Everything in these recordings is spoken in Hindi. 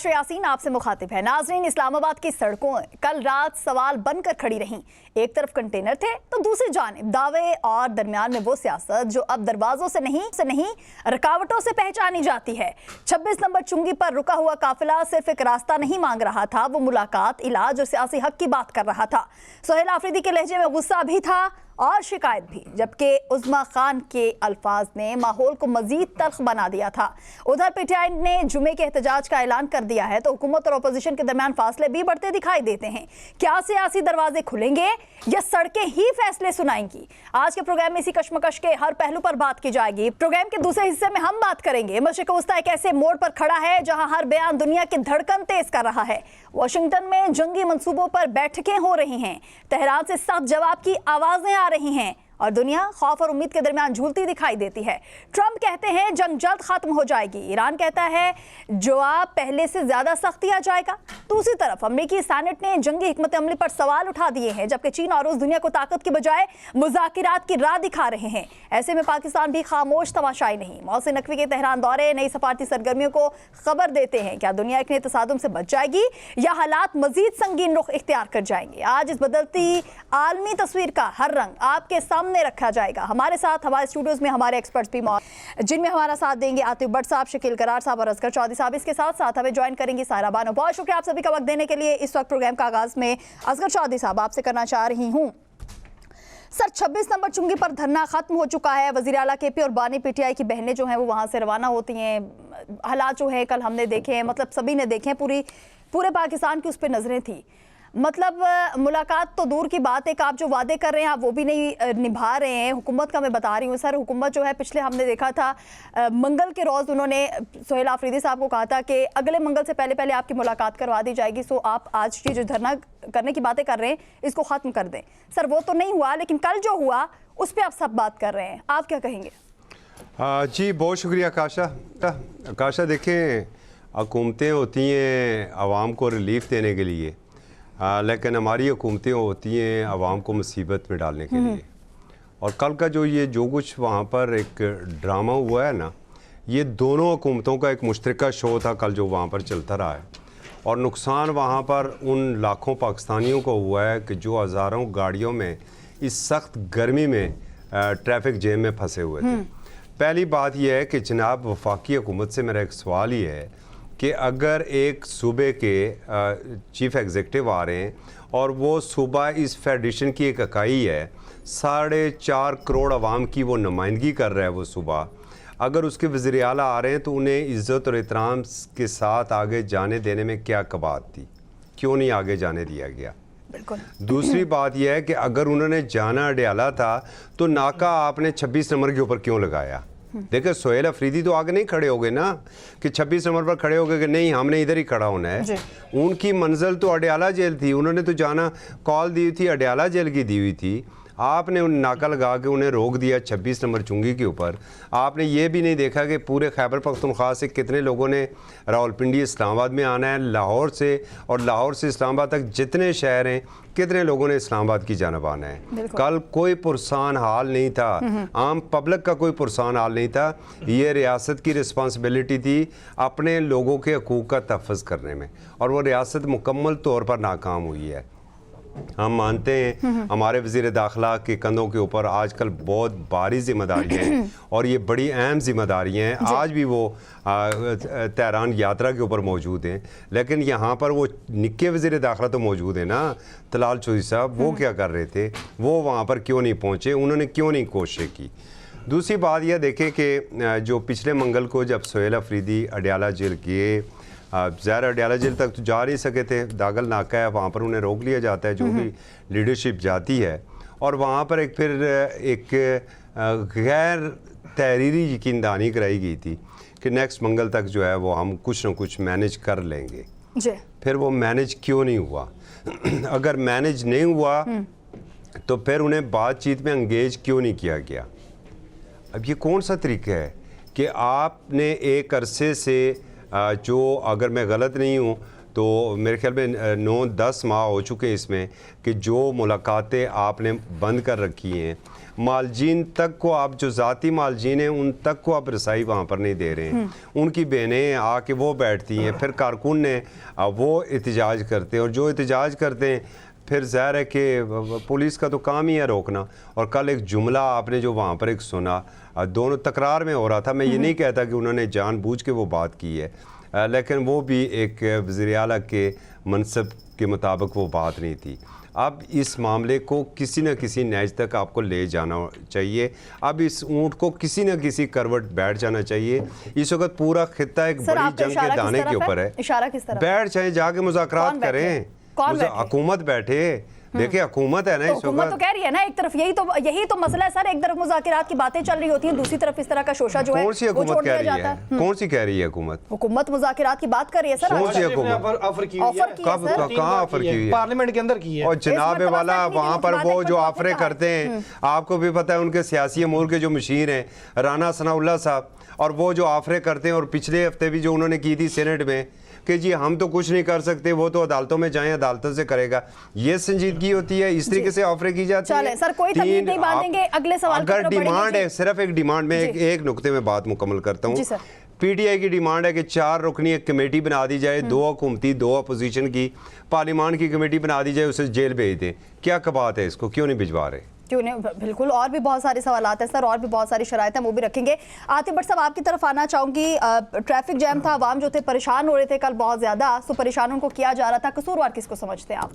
आशा यासीन आपसे मुखातिब है। नाजरीन, इस्लामाबाद की सड़कों कल रात सवाल बनकर खड़ी रहीं। एक तरफ कंटेनर थे तो दूसरी जानिब दावे और दरमियान में वो सियासत जो अब दरवाजों से नहीं रुकावटों से पहचानी जाती है। 26 नंबर चुंगी पर रुका हुआ काफिला सिर्फ एक रास्ता नहीं मांग रहा था, वो मुलाकात, इलाज और सियासी हक की बात कर रहा था। सोहेल आफरीदी के लहजे में गुस्सा भी था और शिकायत भी, जबकि उज़्मा खान के अल्फाज ने माहौल को मजीद तल्ख बना दिया था। उधर पीटीआई ने जुमे के एहतजाज का ऐलान कर दिया है तो हुकूमत और अपोजिशन के दरमियान फासले भी बढ़ते दिखाई देते हैं। क्या सियासी दरवाजे खुलेंगे या सड़कें ही फैसले सुनाएंगी? आज के प्रोग्राम में इसी कशमकश के हर पहलू पर बात की जाएगी। प्रोग्राम के दूसरे हिस्से में हम बात करेंगे मशरिक़ वस्ता एक ऐसे मोड़ पर खड़ा है जहां हर बयान दुनिया की धड़कन तेज कर रहा है। वाशिंगटन में जंगी मंसूबों पर बैठकें हो रही हैं, तेहरान से सख्त जवाब की आवाजें आ रही हैं और दुनिया खौफ और उम्मीद के दरमियान झूलती दिखाई देती है। ट्रंप कहते हैं जंग जल्द खत्म हो जाएगी, ईरान कहता है जवाब पहले से ज्यादा सख्त दिया जाएगा। दूसरी तरफ अमेरिकी सेनेट ने जंगी हिकमत अमली पर सवाल उठा दिए हैं, जबकि चीन और रूस दुनिया को ताकत की बजाय मुज़ाकिरात की राह दिखा रहे हैं। ऐसे में पाकिस्तान भी खामोश तमाशाई नहीं। मोहसिन नकवी के तेहरान दौरे नई सफारती सरगर्मियों को खबर देते हैं। क्या दुनिया इतने तसादुम से बच जाएगी या हालात मजीद संगीन रुख इख्तियार कर जाएंगे? आज इस बदलती आलमी तस्वीर का हर रंग आपके सामने रखा जाएगा। हमारे साथ हमारे स्टूडियोज में हमारे एक्सपर्ट्स भी मौजूद, जिनमें हमारा साथ देंगे आतिफ भट्ट साहब, शकील करार साहब और असगर चौधरी साहब। इसके साथ हमें ज्वाइन करेंगी सायरा बानो। बहुत शुक्रिया आप सभी का वक्त देने के लिए। इस वक्त प्रोग्राम का आगाज में असगर चौधरी साहब आपसे करना चाह रही हूँ। सर, 26 नंबर चुंगी पर धरना खत्म हो चुका है। वज़ीर आला केपी और बानी पीटीआई की बहनें जो हैं वो वहाँ से रवाना होती हैं। हालात जो है कल हमने देखे हैं, मतलब सभी ने देखे हैं, पूरे पाकिस्तान की उस पर नजरें थी। मतलब मुलाकात तो दूर की बात है, आप जो वादे कर रहे हैं आप वो भी नहीं निभा रहे हैं। हुकूमत का मैं बता रही हूँ सर, हुकूमत जो है पिछले हमने देखा था मंगल के रोज़ उन्होंने सोहेल आफरीदी साहब को कहा था कि अगले मंगल से पहले आपकी मुलाकात करवा दी जाएगी। सो आप आज ये जो धरना करने की बातें कर रहे हैं इसको ख़त्म कर दें। सर, वो तो नहीं हुआ, लेकिन कल जो हुआ उस पर आप सब बात कर रहे हैं, आप क्या कहेंगे? जी बहुत शुक्रिया आकाशा। देखें, हुकूमतें होती हैं आवाम को रिलीफ देने के लिए, लेकिन हमारी हुकूमतें होती हैं आवाम को मुसीबत में डालने के लिए। और कल का जो कुछ वहाँ पर एक ड्रामा हुआ है ना, ये दोनों हुकूमतों का एक मुश्तरका शो था कल जो वहाँ पर चलता रहा है। और नुकसान वहाँ पर उन लाखों पाकिस्तानियों को हुआ है कि जो हज़ारों गाड़ियों में इस सख्त गर्मी में ट्रैफिक जैम में फंसे हुए थे। पहली बात यह है कि जनाब वफाकी हुकूमत से मेरा एक सवाल ये है कि अगर एक सूबे के चीफ़ एग्जीक्यूटिव आ रहे हैं और वो सूबा इस फेडरेशन की एक इकाई है, 4.5 करोड़ आवाम की वो नुमाइंदगी कर रहा है वो सूबा, अगर उसके वज़ीर आला आ रहे हैं तो उन्हें इज़्ज़त और एहतराम के साथ आगे जाने देने में क्या कबात थी? क्यों नहीं आगे जाने दिया गया? बिल्कुल। दूसरी बात यह है कि अगर उन्होंने जाना अडयाला था तो नाका आपने 26 नंबर के ऊपर क्यों लगाया? देखिए, सोहेल अफरीदी तो आगे नहीं खड़े हो गए ना कि 26 नंबर पर खड़े हो गए कि नहीं हमने इधर ही खड़ा होना है। उनकी मंजिल तो अडयाला जेल थी, उन्होंने तो जाना कॉल दी थी अडयाला जेल की दी हुई थी। आपने उन नाका लगा के उन्हें रोक दिया 26 नंबर चुंगी के ऊपर। आपने ये भी नहीं देखा कि पूरे खैबर पख्तूनख्वा से कितने लोगों ने रावलपिंडी इस्लामाबाद में आना है, लाहौर से, और लाहौर से इस्लामाबाद तक जितने शहर हैं कितने लोगों ने इस्लामाबाद की जानब आना है। कल कोई पुरसान हाल नहीं था, आम पब्लिक का कोई पुरसान हाल नहीं था। ये रियासत की रिस्पॉन्सिबिलिटी थी अपने लोगों के हकूक़ का तहफ़्फ़ुज़ करने में, और वो रियासत मुकम्मल तौर पर नाकाम हुई है। हम मानते हैं हमारे वज़ीर दाखिला के कंधों के ऊपर आजकल बहुत भारी जिम्मेदारियाँ हैं और ये बड़ी अहम जिम्मेदारियाँ हैं। आज भी वो तेहरान यात्रा के ऊपर मौजूद हैं, लेकिन यहाँ पर वो निक्के वज़ीर दाखिला तो मौजूद है ना, तलाल चौधरी साहब, वो क्या कर रहे थे? वो वहाँ पर क्यों नहीं पहुँचे? उन्होंने क्यों नहीं कोशिश की? दूसरी बात यह देखें कि जो पिछले मंगल को जब सोहेल अफरीदी अडयाला जेल गए, ज़ाहिर अडयाला जेल तक तो जा नहीं सके थे, दागल नाका है, वहाँ पर उन्हें रोक लिया जाता है जो भी लीडरशिप जाती है। और वहाँ पर एक गैर तहरीरी यकीनदानी कराई गई थी कि नेक्स्ट मंगल तक जो है वो हम कुछ ना कुछ मैनेज कर लेंगे। फिर वो मैनेज क्यों नहीं हुआ? अगर मैनेज नहीं हुआ तो फिर उन्हें बातचीत में इंगेज क्यों नहीं किया गया? अब ये कौन सा तरीका है कि आपने एक अरसे से जो, अगर मैं गलत नहीं हूँ तो मेरे ख्याल में 9-10 माह हो चुके हैं इसमें कि जो मुलाकातें आपने बंद कर रखी हैं, मालजीन तक को आप जो ज़ाती मालजीन हैं उन तक को आप रसाई वहाँ पर नहीं दे रहे हैं। उनकी बहनें आके वो बैठती हैं, फिर कारकुन ने वो एहतजाज करते हैं, और जो एहतजाज करते हैं फिर ज़ाहिर है कि पुलिस का तो काम ही है रोकना। और कल एक जुमला आपने जो वहाँ पर एक सुना, दोनों तकरार में हो रहा था, मैं ये नहीं कहता कि उन्होंने जानबूझ के वो बात की है, लेकिन वो भी एक वज़ीर आला के मनसब के मुताबिक वो बात नहीं थी। अब इस मामले को किसी न किसी नैज तक आपको ले जाना चाहिए। अब इस ऊँट को किसी न किसी करवट बैठ जाना चाहिए। इस वक्त पूरा खित्ता एक बड़ी जंग के दाने के ऊपर है। इशारा किस तरफ? बैठ जाए, जाके मुज़ाकरात करें। हुकूमत बैठे, देखिए हुकूमत है ना इस हुकूमत तो कह रही है ना, एक तरफ यही तो मसला है सर, एक तरफ मुज़ाकरात की बातें चल रही होती हैं, दूसरी तरफ इस तरह का शोशा जो है कौन सी हुकूमत कह रही है? कौन सी कह रही है हुकूमत? हुकूमत मुज़ाकरात की बात कर रही है सर। कौन सी हुकूमत? ऑफर की हुई है। कब, कहाँ ऑफर की हुई है? पार्लियामेंट के अंदर की है। और जनाब वाला वहाँ पर वो जो ऑफरें करते हैं, आपको भी पता है उनके सियासी अमूर के जो मशीर हैं राना सनाउल्लाह साहब, और वो जो ऑफरें करते हैं, और पिछले हफ्ते भी जो उन्होंने की थी सेनेट में कि जी हम तो कुछ नहीं कर सकते, वो तो अदालतों में जाएं, अदालतों से करेगा। ये संजीदगी होती है, इस तरीके से ऑफरें की जाती है। सर कोई तकलीफ नहीं बांधेंगे, अगले सवाल अगर डिमांड है, सिर्फ एक डिमांड में एक नुक्ते में बात मुकम्मल करता हूँ। पीटीआई की डिमांड है कि 4 रुकनी एक कमेटी बना दी जाए, 2 हुकूमती 2 अपोजिशन की, पार्लियामान की कमेटी बना दी जाए, उसे जेल भेज दें। क्या बात है, इसको क्यों नहीं भिजवा रहे? क्यों नहीं? बिल्कुल, और भी बहुत सारे सवाल हैं सर, और भी बहुत सारी शराइत हैं, वो भी रखेंगे। आतिफ भट्ट साहब आपकी तरफ आना चाहूंगी। ट्रैफिक जैम था, आवाम जो थे परेशान हो रहे थे कल बहुत ज्यादा, तो परेशानों को किया जा रहा था, कसूरवार किसको समझते हैं आप?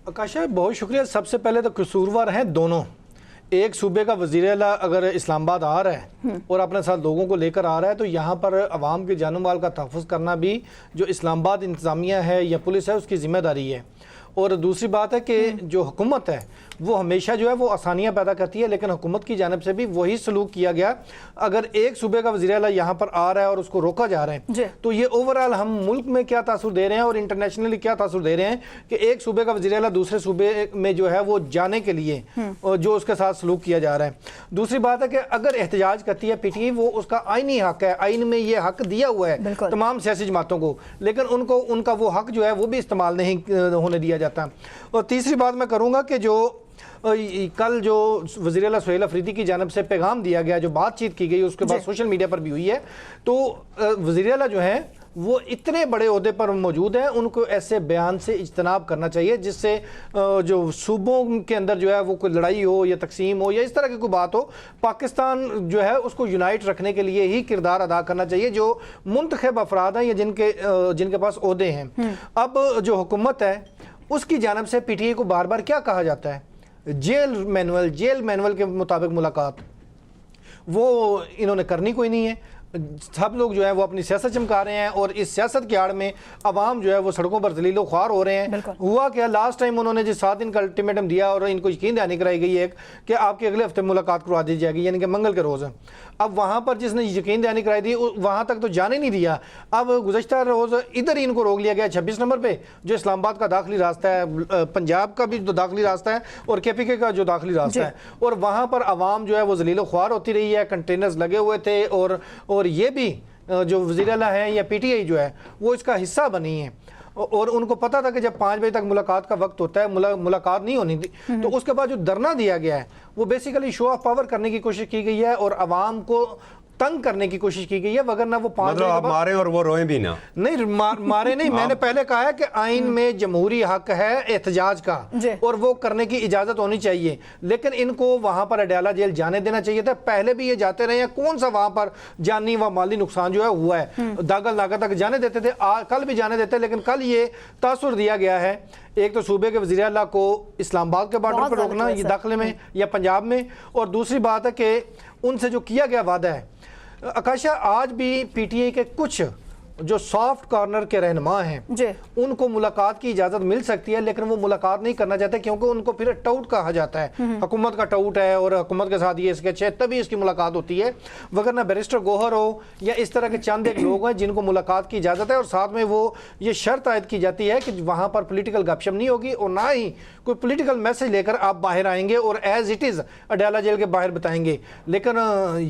आकाशा बहुत शुक्रिया। सबसे पहले तो कसूरवार हैं दोनों। एक सूबे का वज़ीर आला अगर इस्लामाबाद आ रहा है और अपने साथ लोगों को लेकर आ रहा है, तो यहाँ पर अवाम के जान माल का तहफ़्फ़ुज़ करना भी जो इस्लामाबाद इंतज़ामिया है या पुलिस है उसकी ज़िम्मेदारी है। और दूसरी बात है कि जो हुकूमत है वो हमेशा जो है वो आसानियाँ पैदा करती है, लेकिन हुकूमत की जानिब से भी वही सलूक किया गया। अगर एक सूबे का वज़ीर आला यहाँ पर आ रहा है और उसको रोका जा रहा है, तो ये ओवरऑल हम मुल्क में क्या तासुर दे रहे हैं और इंटरनेशनली क्या तासुर दे रहे हैं कि एक सूबे का वज़ीर आला दूसरे सूबे में जो है वो जाने के लिए जो उसके साथ सलूक किया जा रहा है। दूसरी बात है कि अगर एहतजाज करती है पीटीआई, वो उसका आइनी हक है, आइन में ये हक दिया हुआ है तमाम सियासी जमातों को, लेकिन उनको उनका वो हक जो है वो भी इस्तेमाल नहीं होने दिया जाता। और तीसरी बात मैं करूँगा कि जो कल जो वज़ीर आला सुहेल अफरीदी की जानिब से पैगाम दिया गया, जो बातचीत की गई, उसके बाद सोशल मीडिया पर भी हुई है, तो वज़ीर आला जो है वो इतने बड़े ओहदे पर मौजूद हैं, उनको ऐसे बयान से इज्तनाब करना चाहिए जिससे जो सूबों के अंदर जो है वो कोई लड़ाई हो या तकसीम हो या इस तरह की कोई बात हो। पाकिस्तान जो है उसको यूनाइट रखने के लिए ही किरदार अदा करना चाहिए, जो मुंतखब अफराद हैं या जिनके पास ओहदे हैं। अब जो हुकूमत है उसकी जानिब से पीटीआई को बार बार क्या कहा जाता है, जेल मैनुअल के मुताबिक मुलाकात, वो इन्होंने करनी कोई नहीं है। सब लोग जो है वो अपनी सियासत चमका रहे हैं और इस सियासत की आड़ में अवाम जो है वो सड़कों पर जलीलो ख्वार हो रहे हैं। हुआ क्या, लास्ट टाइम उन्होंने जो 7 दिन का अल्टीमेटम दिया और इनको यकीन दहानी कराई गई है कि आपके अगले हफ्ते मुलाकात करवा दी जाएगी, यानी कि मंगल के रोज़। अब वहाँ पर जिसने यकीन दहानी कराई दी वहाँ तक तो जाने नहीं दिया। अब गुज़श्ता रोज़ इधर ही इनको रोक लिया गया 26 नंबर पर, जो इस्लामाबाद का दाखिली रास्ता है, पंजाब का भी जो दाखिली रास्ता है और KPK का जो दाखिली रास्ता है, और वहाँ पर आवाम जो है वो जलीलो ख्वार होती रही है। कंटेनर्स लगे हुए थे और ये भी जो वज़ीर आला है या पीटीआई जो है वो इसका हिस्सा बनी है, और उनको पता था कि जब 5 बजे तक मुलाकात का वक्त होता है, मुलाकात नहीं होनी थी। तो उसके बाद जो धरना दिया गया है वो बेसिकली शो ऑफ पावर करने की कोशिश की गई है और आवाम को तंग करने की कोशिश की गई है, वगरना वो 5 मतलब आप मारे और वो रोए भी ना। नहीं मारे नहीं। मैंने पहले कहा है कि आइन में जमहूरी हक है एहतजाज का और वो करने की इजाजत होनी चाहिए, लेकिन इनको वहां पर अडयाला जेल जाने देना चाहिए था। पहले भी ये जाते रहे हैं, कौन सा वहां पर जानी व माली नुकसान जो है हुआ है। दागल नागा तक जाने देते थे, कल भी जाने देते, लेकिन कल ये तासुर दिया गया है, एक तो सूबे के वज़ीर आला को इस्लामाबाद के बॉर्डर पर रोकना ये दाखिले में या पंजाब में, और दूसरी बात है कि उनसे जो किया गया वादा है। आकाशा, आज भी पीटीआई के कुछ जो सॉफ्ट कॉर्नर के रहनुमा हैं उनको मुलाकात की इजाज़त मिल सकती है, लेकिन वो मुलाकात नहीं करना चाहते क्योंकि उनको फिर टाउट कहा जाता है, हुकूमत का टाउट है और हुकूमत के साथ ये इसके अच्छे, तभी इसकी मुलाकात होती है। वगरना बैरिस्टर गोहर हो या इस तरह के चंद एक लोग हैं जिनको मुलाकात की इजाज़त है, और साथ में वो ये शर्त आयद की जाती है कि वहाँ पर पोलिटिकल गपशप नहीं होगी और ना ही कोई पोलिटिकल मैसेज लेकर आप बाहर आएंगे और as it is Adiala jail के बाहर बताएंगे। लेकिन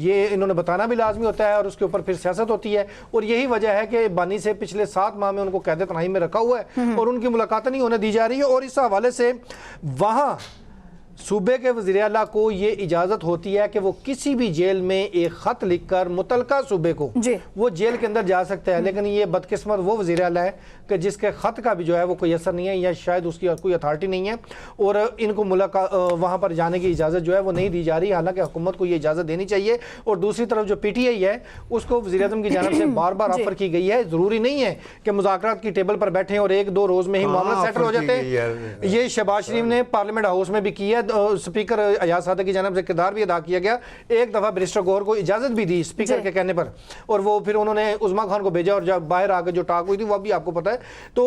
ये इन्होंने बताना भी लाजमी होता है और उसके ऊपर फिर सियासत होती है, और यही वजह है कि बानी से पिछले 7 माह में उनको कैद तनाई में रखा हुआ है और उनकी मुलाकात नहीं होने दी जा रही है। और इस हवाले से वहाँ सूबे के वज़ीर आला को ये इजाज़त होती है कि वो किसी भी जेल में एक ख़त लिखकर मुतलका सूबे को वो जेल के अंदर जा सकता है। लेकिन ये बदकिस्मत वो वज़ीर आला है कि जिसके ख़त का भी जो है वो कोई असर नहीं है या शायद उसकी कोई अथॉरिटी नहीं है और इनको मुलाकात वहाँ पर जाने की इजाज़त जो है वो नहीं दी जा रही। हालांकि हुकूमत को ये इजाज़त देनी चाहिए। और दूसरी तरफ जो PTI है उसको वज़ीर आज़म की जानिब से बार बार ऑफर की गई है। ज़रूरी नहीं है कि मुज़ाकरात की टेबल पर बैठे और 1-2 रोज़ में ही मामला सेटल हो जाते हैं। ये शहबाज शरीफ ने पार्लियामेंट हाउस में भी किया, स्पीकर अयाज सादक की जानिब से किरदार भी अदा किया गया। एक दफ़ा बैरिस्टर गौहर को इजाज़त भी दी स्पीकर के कहने पर और वो फिर उन्होंने उस्मा खान को भेजा और जब बाहर आकर जो टाक हुई थी वो भी आपको पता है। तो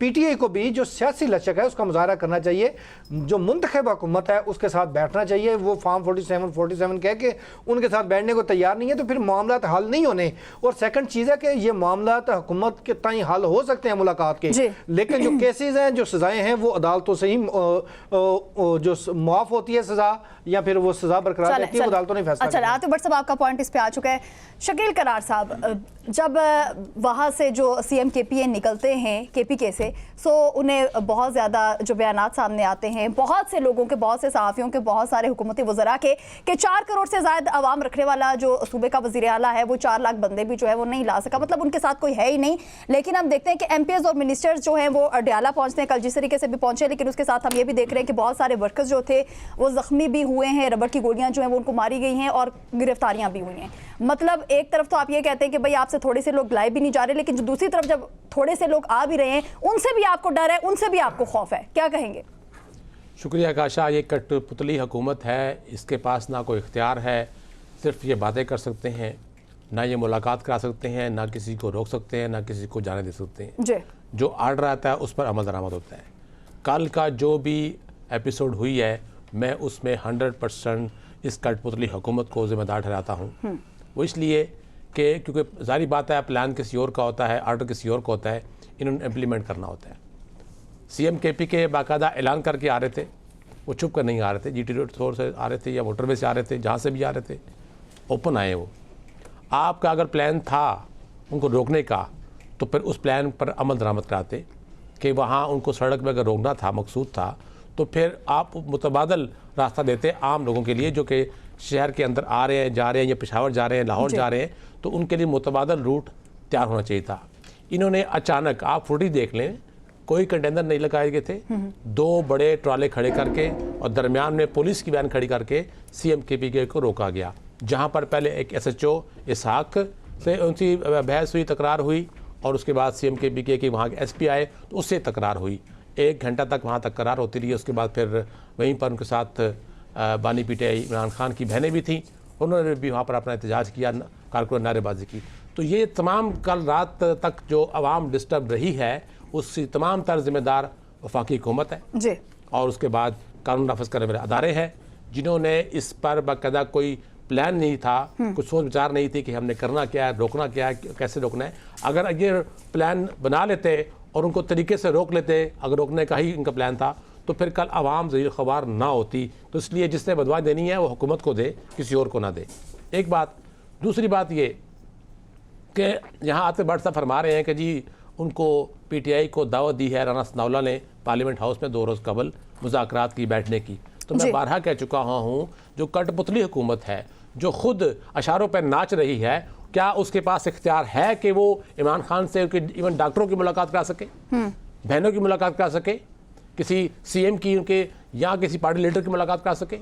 PTI को भी जो सियासी लचक है उसका मुजाहरा करना चाहिए, जो मुंतखब हुकूमत है उसके साथ बैठना चाहिए। वो फॉर्म 47 कह के उनके साथ बैठने को तैयार नहीं है तो फिर मामला हल नहीं होने। और सेकंड चीज़ है कि ये मामला हुकूमत के ताई हल हो सकते हैं मुलाकात के, लेकिन जो केसेस हैं जो सजाएं हैं वो अदालतों से ही जो माफ़ होती है सजा या फिर वो सजा बरकरार रहती है, वो अदालतों ने फैसला। अच्छा, आतिफ भट्ट साहब आपका पॉइंट इस पे आ चुका है। शकील करार साहब, जब वहाँ से जो CM KPA निकलते हैं KPK से, सो उन्हें बहुत ज़्यादा जो बयानात सामने आते हैं बहुत से लोगों के, बहुत से सहाफ़ियों के, बहुत सारे हुकूमती वज़रा के कि 4 करोड़ से ज़्यादा आवाम रखने वाला जो सूबे का वज़ीर आला है वो 4 लाख बंदे भी जो है वो नहीं ला सका, मतलब उनके साथ कोई है ही नहीं। लेकिन हम देखते हैं कि MPs और मिनिस्टर्स जो हैं वो अडयाला पहुँचते हैं, कल जिस तरीके से भी पहुँचे, लेकिन उसके साथ हम ये भी देख रहे हैं कि बहुत सारे वर्कर्स जो थे वो ज़ख्मी भी हुए हैं, रबड़ की गोलियाँ जो हैं वो उनको मारी गई हैं और गिरफ्तारियाँ भी हुई हैं। मतलब एक तरफ तो आप ये कहते हैं कि भाई आपसे थोड़े से लोग लाए भी नहीं जा रहे, लेकिन जो दूसरी तरफ जब थोड़े से लोग आ भी रहे हैं उनसे भी आपको डर है, उनसे भी आपको खौफ है, क्या कहेंगे? शुक्रिया काशा। ये कठपुतली हुकूमत है, इसके पास ना कोई इख्तियार है, सिर्फ ये बातें कर सकते हैं, ना ये मुलाकात करा सकते हैं, ना किसी को रोक सकते हैं, ना किसी को जाने दे सकते हैं। जी। जो आर्डर आता है उस पर अमल दरामद होता है। कल का जो भी एपिसोड हुई है मैं उसमें 100% इस कठपुतली हुकूमत को ज़िम्मेदार ठहराता हूँ। वो इसलिए कि क्योंकि सारी बात है, प्लान किसी और का होता है, आर्डर किसी और का होता है, इन्होंने इम्प्लीमेंट करना होता है। CM KPK बाकायदा ऐलान करके आ रहे थे, वो छुप कर नहीं आ रहे थे, GT रोड से आ रहे थे या मोटरवे से आ रहे थे, जहाँ से भी आ रहे थे ओपन आए। वो आपका अगर प्लान था उनको रोकने का तो फिर उस प्लान पर अमल दरामद कराते कि वहाँ उनको सड़क पर अगर रोकना था, मकसूद था, तो फिर आप मुतबादल रास्ता देते आम लोगों के लिए जो कि शहर के अंदर आ रहे हैं, जा रहे हैं, या पेशावर जा रहे हैं, लाहौर जा रहे हैं, तो उनके लिए मुतबादल रूट तैयार होना चाहिए था। इन्होंने अचानक, आप फुटेज देख लें, कोई कंटेनर नहीं लगाए गए थे, 2 बड़े ट्राले खड़े करके और दरमियान में पुलिस की वैन खड़ी करके CM KPK को रोका गया। जहाँ पर पहले एक SHO इसहाक से उनकी बहस हुई, तकरार हुई, और उसके बाद CM KPK के वहाँ के SP आए तो उससे तकरार हुई। 1 घंटा तक वहाँ तकरार होती रही। उसके बाद फिर वहीं पर उनके साथ बानी PTI इमरान खान की बहनें भी थीं, उन्होंने भी वहाँ पर अपना एहतजाज किया, कारकुन नारेबाजी की। तो ये तमाम कल रात तक जो आवाम डिस्टर्ब रही है उसकी तमाम तर जिम्मेदार वफाकी हुकूमत है जी। और उसके बाद कानून नाफिज करने वाले अदारे हैं जिन्होंने इस पर बाकायदा कोई प्लान नहीं था, कुछ सोच विचार नहीं थी कि हमने करना क्या है, रोकना क्या है, कैसे रोकना है। अगर ये प्लान बना लेते और उनको तरीके से रोक लेते, अगर रोकने का ही इनका प्लान था, तो फिर कल आवाम ज़रीर ख़बार ना होती। तो इसलिए जिसने बदवा देनी है वो हुकूमत को दे, किसी और को ना दे। एक बात। दूसरी बात ये कि यहाँ आतिफ भट्ट साहब फरमा रहे हैं कि जी उनको PTI को दावत दी है राना सनाउल्लाह ने पार्लियामेंट हाउस में 2 रोज़ कबल मुज़ाकरात की बैठने की। तो मैं बारहा कह चुका हूँ, जो कठपुतली हुकूमत है, जो खुद अशारों पर नाच रही है, क्या उसके पास इख्तियार है कि वो इमरान खान से इवन डॉक्टरों की मुलाकात करा सके, बहनों की मुलाकात करा सके, किसी CM की उनके या किसी पार्टी लीडर की मुलाकात करा सके?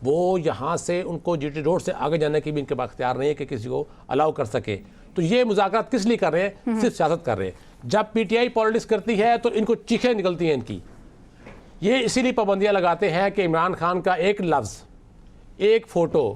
वो यहाँ से उनको GT रोड से आगे जाने की भी इनके पास इख्तियार नहीं है कि किसी को अलाउ कर सके। तो ये मुज़ाकरात किस लिए कर रहे हैं? सिर्फ सियासत कर रहे हैं। जब PTI पॉलिटिक्स करती है तो इनको चीखें निकलती हैं इनकी। ये इसीलिए पाबंदियाँ लगाते हैं कि इमरान खान का एक लफ्ज़, एक फ़ोटो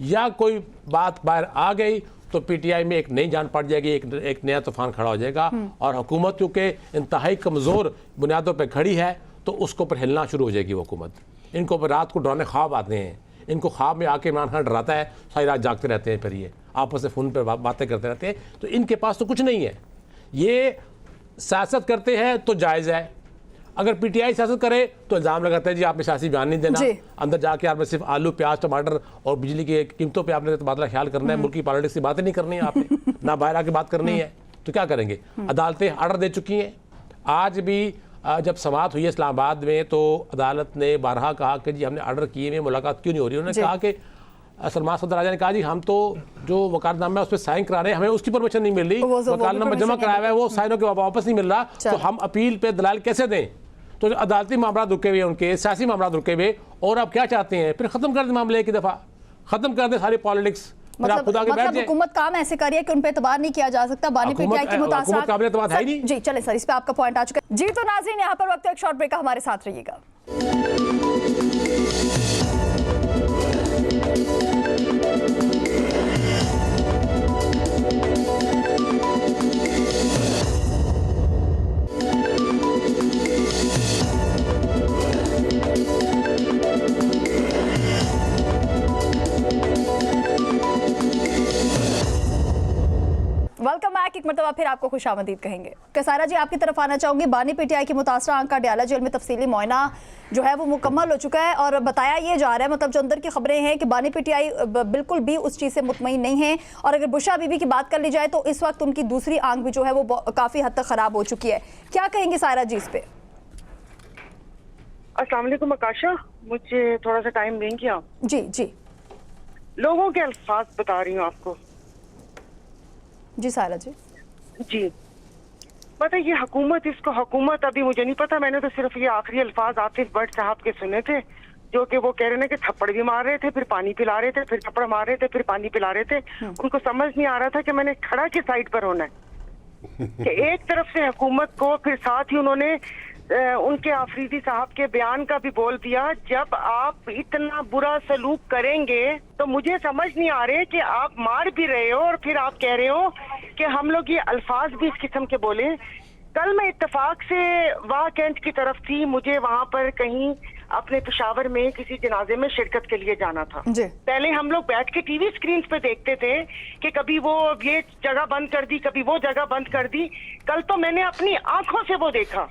या कोई बात बाहर आ गई तो PTI में एक नई जान पड़ जाएगी, एक नया तूफान खड़ा हो जाएगा। और हुकूमत क्योंकि इंतहाई कमज़ोर बुनियादों पर खड़ी है तो उसको पर हिलना शुरू हो जाएगी वो हुकूमत। इनको पर रात को डराने ख्वाब आते हैं, इनको ख्वाब में आके इमरान खान डराता है, सारी रात जागते रहते हैं, फिर ये आपस में फ़ोन पर बातें करते रहते हैं। तो इनके पास तो कुछ नहीं है। ये सियासत करते हैं तो जायज़ है, अगर PTI सियासत करे तो इल्ज़ाम लगाते हैं जी आपने सियासी बयान नहीं देना, अंदर जाके आपने सिर्फ आलू, प्याज, टमाटर और बिजली की कीमतों पे आपने तबादला ख्याल करना है, मुल्क की पॉलिटिक्स की बातें नहीं करनी है आपने, ना बाहर आके बात करनी है। तो क्या करेंगे? अदालतें ऑर्डर दे चुकी हैं। आज भी जब समाअत हुई है इस्लामाबाद में तो अदालत ने बारहा कहा कि जी हमने ऑर्डर किए हुए मुलाकात क्यों नहीं हो रही। उन्होंने कहा कि सलमान सदर राजा ने कहा जी हम तो जो वकालतनामा है उस पर साइन करा रहे हैं, हमें उसकी परमिशन नहीं मिल रही, वकालतनामा जमा कराया हुआ है वो साइनों के वापस नहीं मिल रहा, तो हम अपील पे दलाल कैसे दें? तो अदालती मामला रुके हुए, उनके सियासी मामला रुके हुए, और अब क्या चाहते हैं? फिर खत्म कर दें मामले एक दफ़ा, खत्म कर दें सारी पॉलिटिक्स। मतलब हुकूमत काम ऐसे कर रही है कि उन पे एतबार नहीं किया जा सकता। बानी पीटीआई की मुतासरात जी चले सर, इस पे आपका पॉइंट आ चुका है जी। तो नाज़रीन यहाँ पर वक्त एक शॉर्ट ब्रेक का, हमारे साथ रहिएगा। Welcome back. एक मरतबा फिर आपको खुशामदीद कहेंगे। कसारा जी आपकी तरफ आना चाहूंगी। बानी पीटीआई की मुतासरा आंका डयाला जेल में तफसीली मुआयना जो है वो मुकम्मल हो चुका है और बताया ये जा रहा है, मतलब जो अंदर की खबरें हैं कि बानी पीटीआई बिल्कुल भी उस चीज़ से मुतमईन नहीं है। और अगर बुशरा बीबी की बात कर ली जाए तो इस वक्त उनकी दूसरी आंख भी जो है वो काफ़ी हद तक ख़राब हो चुकी है। क्या कहेंगे सायरा जी इस पे? अस्सलाम वालेकुम आकाशा, मुझे थोड़ा सा टाइम देंगी आप? जी जी लोगों के अल्फाज बता रही हूँ आपको। जी सायरा जी जी पता ये हुकूमत, इसको हुकूमत अभी मुझे नहीं पता, मैंने तो सिर्फ ये आखिरी अल्फाज आतिफ भट्ट साहब के सुने थे जो कि वो कह रहे हैं कि थप्पड़ भी मार रहे थे, फिर पानी पिला रहे थे, फिर थप्पड़ मार रहे थे, फिर पानी पिला रहे थे। उनको समझ नहीं आ रहा था कि मैंने खड़ा किस साइड पर होना है कि एक तरफ से हुकूमत को, फिर साथ ही उन्होंने उनके आफरीदी साहब के बयान का भी बोल दिया। जब आप इतना बुरा सलूक करेंगे तो मुझे समझ नहीं आ रहे कि आप मार भी रहे हो और फिर आप कह रहे हो कि हम लोग ये अल्फाज भी इस किस्म के बोले। कल मैं इत्तेफाक से वाह कैंट की तरफ थी, मुझे वहां पर कहीं अपने पेशावर में किसी जनाजे में शिरकत के लिए जाना था। पहले हम लोग बैठ के टीवी स्क्रीन पे देखते थे कि कभी वो ये जगह बंद कर दी, कभी वो जगह बंद कर दी। कल तो मैंने अपनी आंखों से वो देखा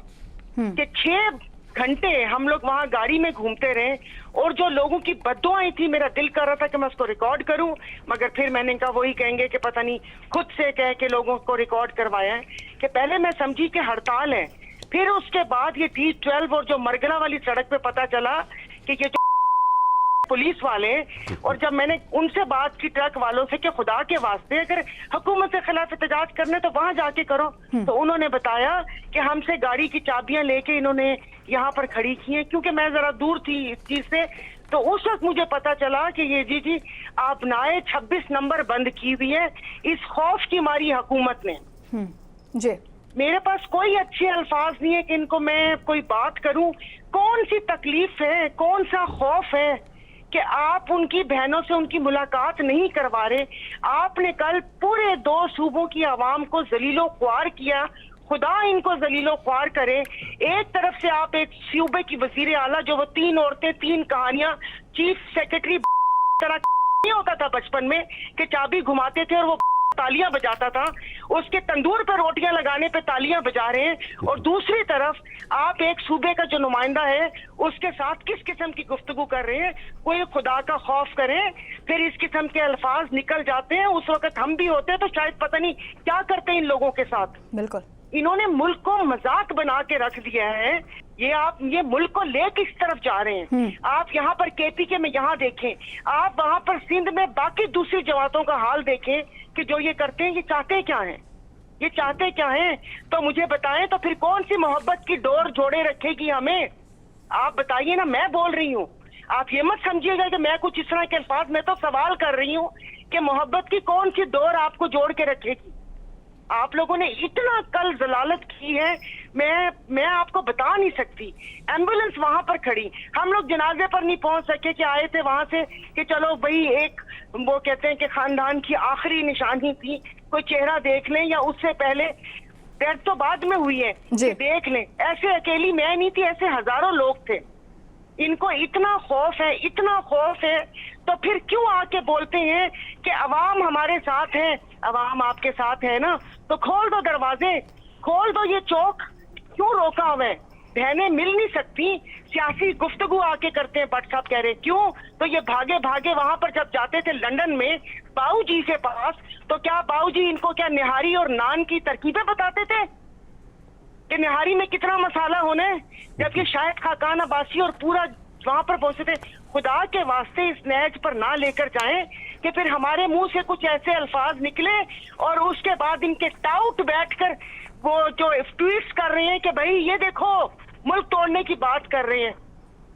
कि 6 घंटे हम लोग वहां गाड़ी में घूमते रहे और जो लोगों की बद्दुआएं थी, मेरा दिल कर रहा था कि मैं उसको रिकॉर्ड करूं, मगर फिर मैंने कहा वही कहेंगे कि पता नहीं खुद से कह के लोगों को रिकॉर्ड करवाया है। कि पहले मैं समझी कि हड़ताल है, फिर उसके बाद ये T12 और जो मरगना वाली सड़क पे पता चला कि ये जो पुलिस वाले, और जब मैंने उनसे बात की ट्रक वालों से कि खुदा के वास्ते अगर हुकूमत के खिलाफ एहतजाज करने तो वहां जाके करो, तो उन्होंने बताया कि हमसे गाड़ी की चाबियां लेके इन्होंने यहाँ पर खड़ी की हैं। क्योंकि मैं जरा दूर थी इस चीज से, तो उस वक्त मुझे पता चला कि ये जी आप नाए 26 नंबर बंद की हुई है इस खौफ की मारी हुकूमत ने। जी मेरे पास कोई अच्छे अल्फाज नहीं है कि इनको मैं कोई बात करूं। कौन सी तकलीफ है, कौन सा खौफ है कि आप उनकी बहनों से उनकी मुलाकात नहीं करवा रहे? आपने कल पूरे 2 सूबों की आवाम को जलीलो ख्वार किया, खुदा इनको जलीलो ख्वार करे। एक तरफ से आप एक सूबे की वजीर आला जो वो 3 औरतें 3 कहानियां, चीफ सेक्रेटरी तरह नहीं होता था बचपन में कि चाबी घुमाते थे और वो तालियां बजाता था, उसके तंदूर पर रोटियां लगाने पे तालियां बजा रहे हैं। और दूसरी तरफ आप एक सूबे का जो नुमाइंदा है उसके साथ किस किस्म की गुफ्तगू कर रहे हैं? कोई खुदा का खौफ करें, फिर इस किस्म के अल्फाज निकल जाते हैं। उस वक्त हम भी होते तो शायद पता नहीं क्या करते इन लोगों के साथ। बिल्कुल इन्होंने मुल्क को मजाक बना के रख दिया है। ये आप ये मुल्क को ले किस तरफ जा रहे हैं? आप यहाँ पर KPK में यहाँ देखें, आप वहां पर सिंध में बाकी दूसरी जमातों का हाल देखें कि जो ये करते हैं ये चाहते क्या हैं, ये चाहते क्या हैं? तो मुझे बताएं, तो फिर कौन सी मोहब्बत की डोर जोड़े रखेगी हमें? आप बताइए ना। मैं बोल रही हूँ, आप ये मत समझिएगा कि मैं कुछ इस तरह के अल्फाज, मैं तो सवाल कर रही हूँ कि मोहब्बत की कौन सी डोर आपको जोड़ के रखेगी? आप लोगों ने इतना कल जलालत की है, मैं आपको बता नहीं सकती। एम्बुलेंस वहां पर खड़ी, हम लोग जनाजे पर नहीं पहुंच सके कि आए थे वहां से कि चलो भाई एक वो कहते हैं कि खानदान की आखिरी निशानी थी, कोई चेहरा देख लें, या उससे पहले डेथ तो बाद में हुई है कि देख लें। ऐसे अकेली मैं नहीं थी, ऐसे हजारों लोग थे। इनको इतना खौफ है, इतना खौफ है, तो फिर क्यों आके बोलते हैं कि अवाम हमारे साथ है? अवाम आपके साथ है ना, तो खोल दो दरवाजे, खोल दो ये चौक, क्यों रोका हुआ है? बहनें मिल नहीं सकती, सियासी गुफ्तगू आके करते हैं। भट्ट साहब कह रहे हैं क्यों, तो ये भागे भागे वहां पर जब जाते थे लंदन में बाऊजी के पास, तो क्या बाऊजी इनको क्या निहारी और नान की तरकीबें बताते थे कि निहारी में कितना मसाला होना है, जबकि शायद खाकान अब्बासी और पूरा वहां पर पहुंचे थे। खुदा के वास्ते इस नहज पर ना लेकर जाएं कि फिर हमारे मुंह से कुछ ऐसे अल्फाज निकले और उसके बाद इनके टाउट बैठकर वो जो ट्वीट्स कर रहे हैं कि भाई ये देखो मुल्क तोड़ने की बात कर रहे हैं।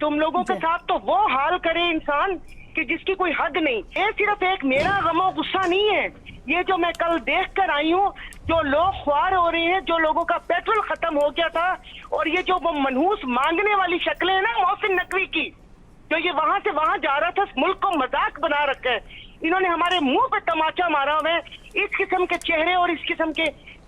तुम लोगों के साथ तो वो हाल करे इंसान कि जिसकी कोई हद नहीं। ये सिर्फ एक मेरा गमो गुस्सा नहीं है, ये जो मैं कल देख कर आई हूँ, जो लोग ख्वार हो रहे हैं, जो लोगों का पेट्रोल खत्म हो गया था, और ये जो वो मनहूस मांगने वाली शक्लें हैं ना मोहसिन नकवी की, जो ये वहां से वहां जा रहा था, मुल्क को मजाक बना रखा है। इन्होंने हमारे मुंह पे तमाचा मारा हुआ है इस किस्म के चेहरे और इस किस्म के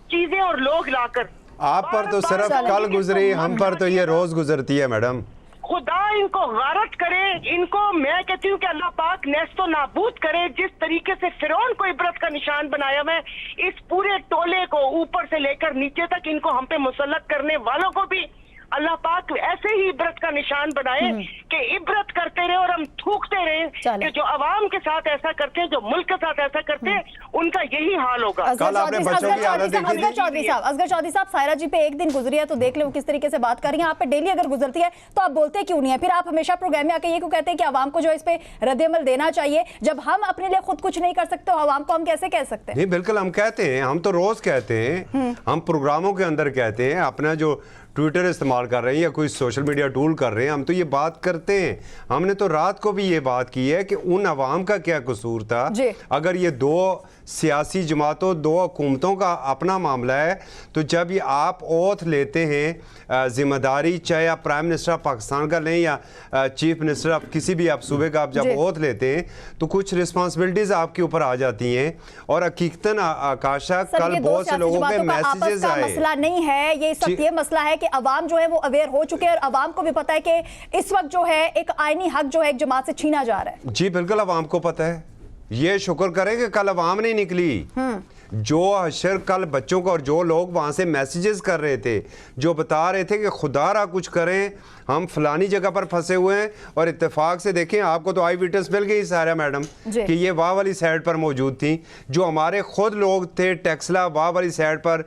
चीजें और लोग लाकर। आप पर तो सिर्फ कल गुजरी, हम पर तो ये रोज गुजरती है मैडम। खुदा इनको गारत करे, इनको मैं कहती हूँ कि अल्लाह पाक नेस्तो नाबूद करे। जिस तरीके से फिरौन को इबरत का निशान बनाया मैं, इस पूरे टोले को ऊपर से लेकर नीचे तक इनको हम पे मुसल्लत करने वालों को भी अल्लाह पाक ऐसे ही इबरत का निशान बनाए कि इबरत करते रहे और हम थूकते रहे कि जो अवाम के साथ ऐसा करते हैं, जो मुल्क के साथ ऐसा करते हैं, उनका यही हाल होगा। कल आपने बच्चों की हालत देखी थी। असगर चौधरी साहब, सायरा जी पे एक दिन गुजरी है तो देख ले वो किस तरीके से बात कर रही हैं। आप पे डेली अगर गुजरती है तो आप बोलते क्यों नहीं है? फिर आप हमेशा प्रोग्राम में आके ये क्यों कहते हैं कि आवाम को जो इस पे रद्द-ए-अमल देना चाहिए? जब हम अपने लिए खुद कुछ नहीं कर सकते तो आवाम को हम कैसे कह सकते हैं? नहीं, बिल्कुल हम कहते हैं, हम तो रोज कहते हैं, हम प्रोग्रामों के अंदर कहते हैं, अपना जो ट्विटर इस्तेमाल कर रहे हैं या कोई सोशल मीडिया टूल कर रहे हैं, हम तो ये बात करते हैं। हमने तो रात को भी ये बात की है कि उन अवाम का क्या कसूर था। अगर ये दो सियासी जमातों, दो हुकूमतों का अपना मामला है, तो जब ये आप ओथ लेते हैं जिम्मेदारी, चाहे आप प्राइम मिनिस्टर ऑफ पाकिस्तान का लें या चीफ मिनिस्टर ऑफ किसी भी आप सूबे का, आप जब ओथ लेते हैं तो कुछ रिस्पॉन्सिबिलिटीज आपके ऊपर आ जाती हैं। और हकीकतन आकाशा, कल बहुत से लोगों के मैसेजेस आए। मसला नहीं है ये, सब ये मसला है कि अवाम जो है वो अवेयर हो चुके हैं और अवाम को भी पता है कि इस वक्त जो है एक आईनी हक जो है एक जमात से छीना जा रहा है। जी बिल्कुल, अवाम को पता है। ये शुक्र करें कि कल अवाम नहीं निकली। जो हशर कल बच्चों को, और जो लोग वहां से मैसेजेस कर रहे थे, जो बता रहे थे कि खुदारा कुछ करें, हम फलानी जगह पर फंसे हुए हैं, और इत्तेफाक से देखें आपको तो आई विटनेस मिल गई सारा मैडम कि ये वाह वाली साइड पर मौजूद थी। जो हमारे खुद लोग थे टेक्सला वाह वाली साइड पर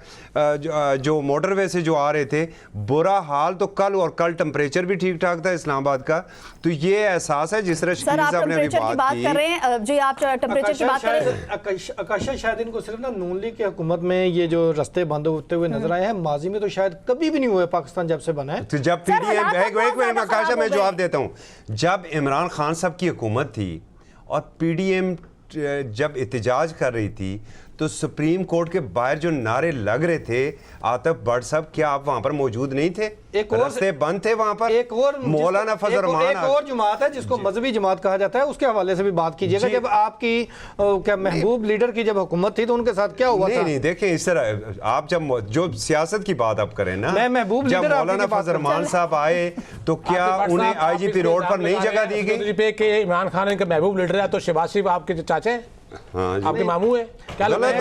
जो मोटरवे से जो आ रहे थे, बुरा हाल। तो कल, और कल टेम्परेचर भी ठीक ठाक था इस्लामाबाद का। तो ये एहसास है जिस तरह शकील साहब ने अभी बात कर रहे हैं। जी आप टेम्परेचर की बात कर रहे हैं। आकाशा, शायद इनको सिर्फ ना नून लीग की हुकूमत में ये जो रास्ते बंद होते हुए नजर आए हैं, माजी में तो शायद कभी भी नहीं हुए पाकिस्तान जब से बना है। तो जब पीडीएम आकाशा, मैं जवाब देता हूं, जब इमरान खान साहब की हुकूमत थी और पीडीएम जब एहतजाज कर रही थी, तो सुप्रीम कोर्ट के बाहर जो नारे लग रहे थे, आतिफ भट्ट साहब क्या आप वहां पर मौजूद नहीं थे? एक और रास्ते बंद थे वहां पर। एक और मौलाना फजल रहमान, एक और जमात है जिसको मजहबी जमात कहा जाता है, उसके हवाले से भी बात कीजिएगा। जब आपकी क्या महबूब लीडर की जब हुकूमत थी तो उनके साथ क्या हुआ था? नहीं, देखें इस तरह आप जब जो सियासत की बात आप करें ना, मैं महबूब जब लीडर मौलाना फजल रहमान साहब आए तो क्या उन्हें आईजीपी रोड पर नहीं जगह दी गई? इमरान खान इनका महबूब लीडर है तो शहबाज शरीफ आपके चाचे हैं, आपके मामू है। क्या लगता है?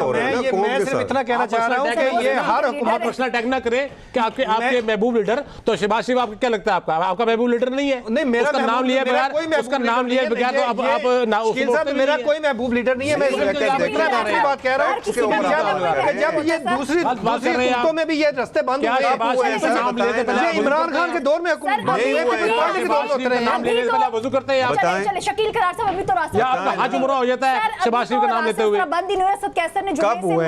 मैं सिर्फ इतना कहना चाह रहा हूं कि ये हर हुकूमत पर्सनल अटैक ना करे कि आपके महबूब लीडर तो शहबाज शरीफ, आपको क्या लगता है आपका महबूब लीडर नहीं है? नहीं, मेरा नाम लिया बगैर, उसका नाम लिया बगैर तो अब आप मेरा कोई महबूब लीडर नहीं है। मैं इतना बात कह रहा हूं कि जब ये दूसरी हुकूमतों में भी ये रास्ते बंद हुए, इमरान खान के दौर में वजू करते हैं, शकील करार साहब अभी तो रास्ता हज उम्र हो जाता है शहबाज शरीफ का नाम लेते हुए। बंद नहीं हुए, सब कैसर ने कब हुए?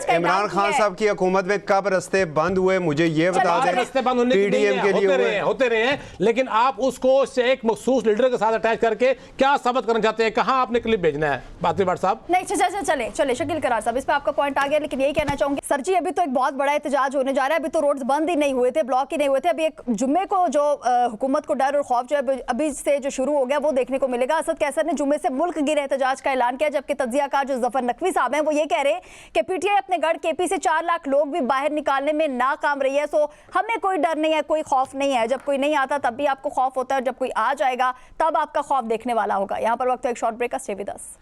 इमरान खान साहब की हुकूमत में कब रास्ते बंद हुए? मुझे ये बता दें। रास्ते बंद होने पीडीएम के लिए होते रहे हैं, लेकिन आप उसको एक मखसूस लीडर के साथ अटैच करके क्या साबित करना चाहते हैं? कहां आपने क्लिप भेजना है? बात भट्ट साहब नहीं, चले शकील करार साहब, इस पे आपका पॉइंट आ गया, लेकिन यही कहना चाहूंगी सर जी, अभी तो एक बहुत बड़ा एहतजाज होने जा रहा है। अभी तो रोड्स बंद ही नहीं हुए थे, ब्लॉक ही नहीं हुए थे। अभी एक जुम्मे को जो हुकूमत को डर और खौफ जो है अभी से जो शुरू हो गया वो देखने को मिलेगा। असद कैसर ने जुम्मे से मुल्क गिर एहतजाज का ऐलान किया, जबकि तज्जियाकार जो जफर नकवी साहब हैं वो ये कह रहे हैं कि पीटीआई अपने गढ़ केपी से 4 लाख लोग भी बाहर निकालने में नाकाम रही है। सो हमें कोई डर नहीं है, कोई खौफ नहीं है। जब कोई नहीं आता तब भी आपको खौफ होता है, और जब कोई आ जाएगा तब आपका खौफ देखने वाला होगा। यहाँ पर वक्त एक शॉर्ट ब्रेक का, stay with us.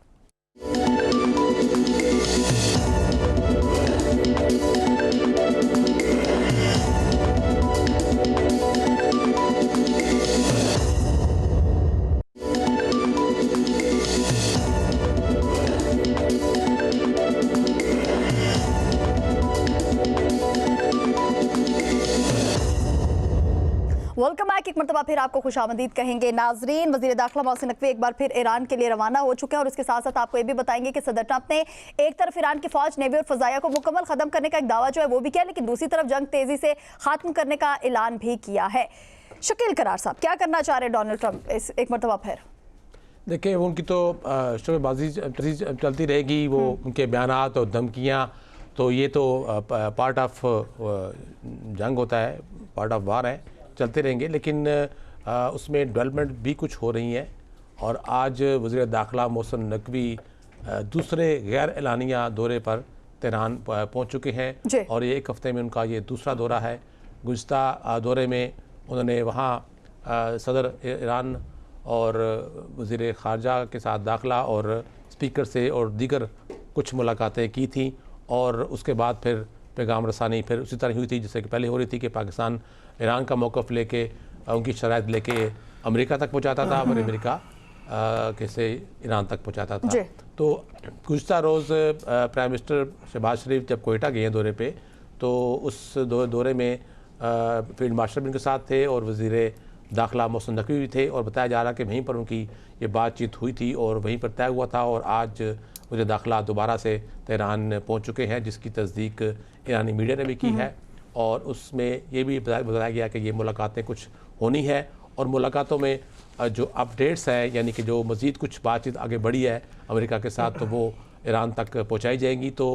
Welcome back. एक मरतबा फिर आपको खुशामदीद कहेंगे नाजरीन। वज़ीर दाखिला मोहसिन नकवी एक बार फिर ईरान के लिए रवाना हो चुके हैं और उसके साथ साथ आपको ये भी बताएंगे कि सदर ट्रंप ने एक तरफ ईरान की फौज, नेवी और फजाया को मुकम्मल खत्म करने का एक दावा जो है वो भी किया, लेकिन दूसरी तरफ जंग तेजी से खत्म करने का ऐलान भी किया है। शकील करार साहब, क्या करना चाह रहे हैं डोनाल्ड ट्रंप इस एक मरतबा फिर? देखिए, उनकी तो शोबाजी चलती रहेगी, वो उनके बयानात और धमकियाँ, तो ये तो पार्ट ऑफ जंग होता है, पार्ट ऑफ वार है, चलते रहेंगे। लेकिन उसमें डेवलपमेंट भी कुछ हो रही हैं। और आज वज़ीर दाखिला मोहसिन नकवी दूसरे गैर एलानिया दौरे पर तेहरान पहुंच चुके हैं और ये एक हफ़्ते में उनका ये दूसरा दौरा है। गुज़िश्ता दौरे में उन्होंने वहाँ सदर ईरान और वज़ीर ख़ारजा के साथ दाखिला और स्पीकर से और दीगर कुछ मुलाकातें की थी और उसके बाद फिर पैगाम रसानी फिर उसी तरह हुई थी जैसे कि पहले हो रही थी कि पाकिस्तान ईरान का मौक़िफ़ लेके उनकी शराइत लेके अमेरिका तक पहुँचाता था और अमेरिका कैसे ईरान तक पहुँचाता था। तो गुज़िश्ता रोज़ प्राइम मिनिस्टर शहबाज शरीफ जब कोयटा गए हैं दौरे पे, तो उस दौरे में फील्ड मार्शल भी उनके साथ थे और वज़ीर दाखिला मोहसिन नकवी भी थे और बताया जा रहा कि वहीं पर उनकी ये बातचीत हुई थी और वहीं पर तय हुआ था। और आज वज़ीर दाखिला दोबारा से तेहरान पहुंच चुके हैं, जिसकी तस्दीक ईरानी मीडिया ने भी की है और उसमें ये भी बताया गया कि ये मुलाकातें कुछ होनी है और मुलाकातों में जो अपडेट्स हैं, यानी कि जो मज़ीद कुछ बातचीत आगे बढ़ी है अमेरिका के साथ, तो वो ईरान तक पहुँचाई जाएंगी। तो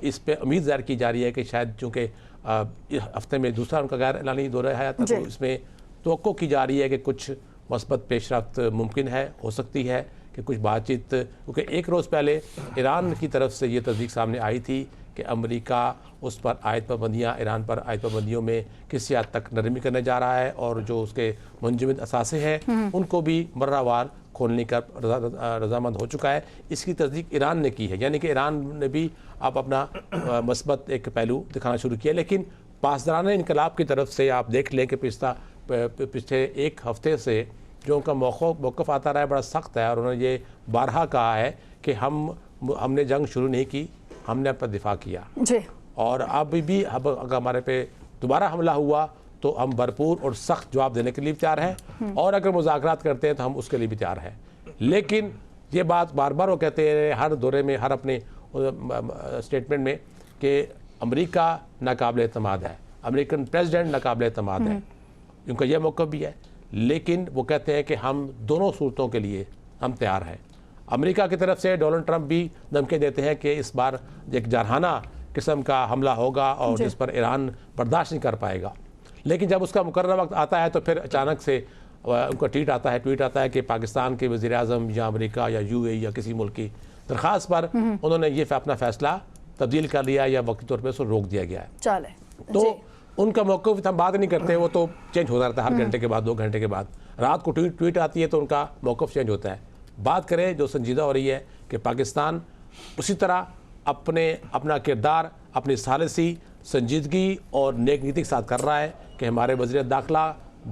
इस पर उम्मीद ज़ाहिर की जा रही है कि शायद चूँकि इस हफ्ते में दूसरा उनका गैर एलानी दौरा है, तो इसमें तवक्को की जा रही है कि कुछ मस्बत पेशरफ्त मुमकिन है, हो सकती है कि कुछ बातचीत, क्योंकि एक रोज़ पहले ईरान की तरफ से ये तस्दीक सामने आई थी कि अमेरिका उस पर आयत पाबंदियाँ, ईरान पर आयत पाबंदियों में किसी हद तक नरमी करने जा रहा है और जो उसके मुंजमद असासे हैं उनको भी मर्रावार खोलने का रजामंद हो चुका है। इसकी तस्दीक ईरान ने की है, यानी कि ईरान ने भी अब अपना मस्बत एक पहलू दिखाना शुरू किया। लेकिन पासदाराना इनकलाब की तरफ से आप देख लें कि पिछले एक हफ्ते से जो उनका मौक़िफ़ आता रहा है बड़ा सख्त है और उन्होंने ये बारहा कहा है कि हमने जंग शुरू नहीं की, हमने अपना दिफा किया जी। और अब भी अगर हमारे पे दोबारा हमला हुआ तो हम भरपूर और सख्त जवाब देने के लिए भी तैयार हैं और अगर मुज़ाकरात करते हैं तो हम उसके लिए भी तैयार हैं। लेकिन ये बात बार बार वो कहते हैं हर दौरे में, हर अपने स्टेटमेंट में कि अमेरिका नाकाबिल एतमाद है, अमेरिकन प्रेसिडेंट नाकाबिल एतमाद है, उनका यह मौक़िफ़ भी है। लेकिन वो कहते हैं कि हम दोनों सूरतों के लिए हम तैयार हैं। अमेरिका की तरफ से डोनाल्ड ट्रंप भी धमकी देते हैं कि इस बार एक जारहाना किस्म का हमला होगा और जिस पर ईरान बर्दाश्त नहीं कर पाएगा। लेकिन जब उसका मुकर्रर वक्त आता है तो फिर अचानक से उनका ट्वीट आता है कि पाकिस्तान के वज़ीर आज़म या अमेरिका या UAE या किसी मुल्क की दरख्वास्त पर उन्होंने ये अपना फ़ैसला तब्दील कर लिया या वक्ती तौर पर उसको रोक दिया गया है। तो उनका मौक़िफ़ हम बात नहीं करते, वो तो चेंज होता रहता है हर घंटे के बाद, 2 घंटे के बाद। रात को ट्वीट आती है तो उनका मौक़िफ़ चेंज होता है। बात करें जो संजीदा हो रही है कि पाकिस्तान उसी तरह अपना किरदार, अपनी सालिसी, संजीदगी और नेक नीति के साथ कर रहा है कि हमारे वज़ीर दाखिला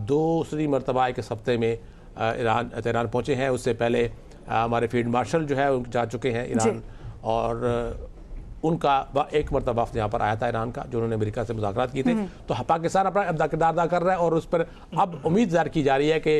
दूसरी मरतबा एक हफ्ते में तेहरान पहुँचे हैं। उससे पहले हमारे फील्ड मार्शल जो है जा चुके हैं ईरान और उनका एक मरतबा वफ़द यहाँ पर आया था ईरान का, जो उन्होंने अमेरिका से मुज़ाकरात किए थे। तो पाकिस्तान अपना किरदार अदा कर रहा है और उस पर अब उम्मीद ज़ाहिर की जा रही है कि